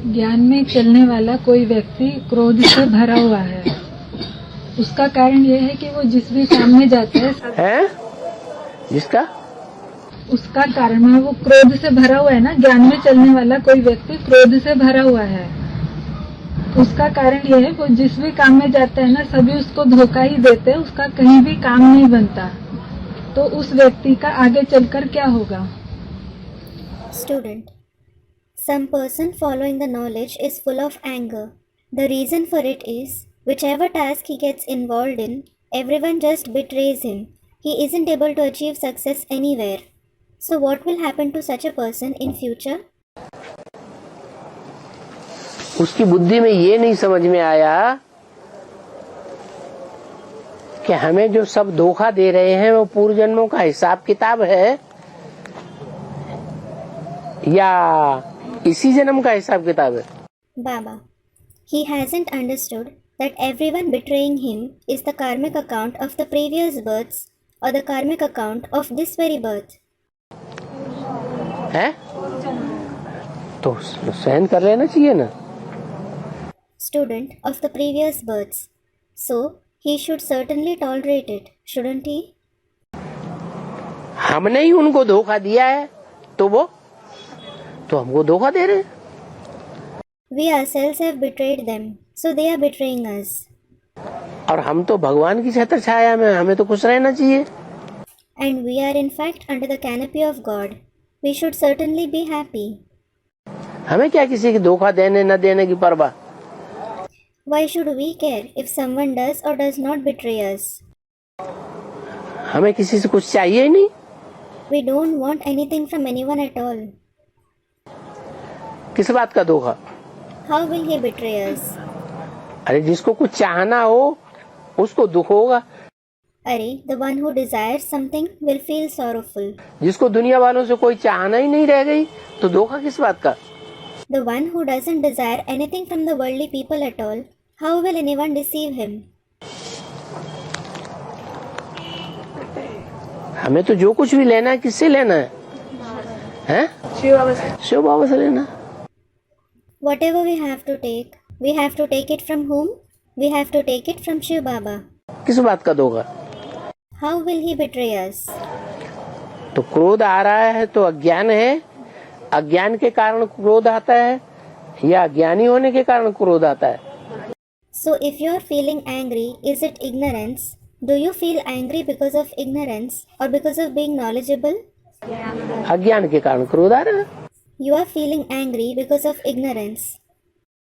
ज्ञान में चलने वाला कोई व्यक्ति क्रोध से भरा हुआ है। उसका कारण यह है कि वो जिस भी काम में जाता है जिसका उसका कारण है वो क्रोध से भरा हुआ है ना। ज्ञान में चलने वाला कोई व्यक्ति क्रोध से भरा हुआ है। उसका कारण यह है वो जिस भी काम में जाता है ना, सभी उसको धोखा ही देते हैं, उसका कहीं भी काम नहीं बनता। तो उस व्यक्ति का आगे चलकर क्या होगा? Student. Some person following the knowledge is full of anger. The reason for it is, whichever task he gets involved in, everyone just betrays him. He isn't able to achieve success anywhere. So what will happen to such a person in future? उसकी बुद्धि में ये नहीं समझ में आया कि हमें जो सब धोखा दे रहे हैं वो पूर्व जन्मों का हिसाब किताब है या इसी जन्म का हिसाब किताब है। Baba. He hasn't understood that everyone betraying him is the karmic account of the previous births or the karmic account of this very birth. है तो सहन कर लेना चाहिए ना। Student of the previous births. So, he should certainly tolerate it, shouldn't he? हमने ही उनको धोखा दिया है तो हमको धोखा दे रहे हैं। We ourselves have betrayed them, so they are betraying us. और हम तो भगवान की छत्र छाया में, हमें तो खुश रहना चाहिए। And we are in fact under the canopy of God. We should certainly be happy. हमें क्या किसी की धोखा देने न देने की परवाह। Why should we care if someone does or does not betray us? हमें किसी से कुछ चाहिए ही नहीं। We don't want anything from anyone at all. किस बात का धोखा? How will he betray us? अरे जिसको कुछ चाहना हो उसको दुख होगा। अरे, the one who desires something will feel sorrowful. जिसको दुनिया वालों से कोई चाहना ही नहीं रह गई तो धोखा किस बात का? The one who doesn't desire anything from the worldly people at all, how will anyone deceive him? हमें तो जो कुछ भी लेना है किससे लेना है? हैं? शिव बाबा से लेना। Whatever we have to take it from whom? We have to take it from Shiv Baba. किस बात का धोखा? How will he betray us? तो क्रोध आ रहा है तो अज्ञान है। अज्ञान के कारण क्रोध आता है या अज्ञानी होने के कारण क्रोध आता है? So if you are feeling angry, is it ignorance? Do you feel angry because of ignorance or because of being knowledgeable? अज्ञान के कारण क्रोध आ रहा है। You are feeling angry because of ignorance.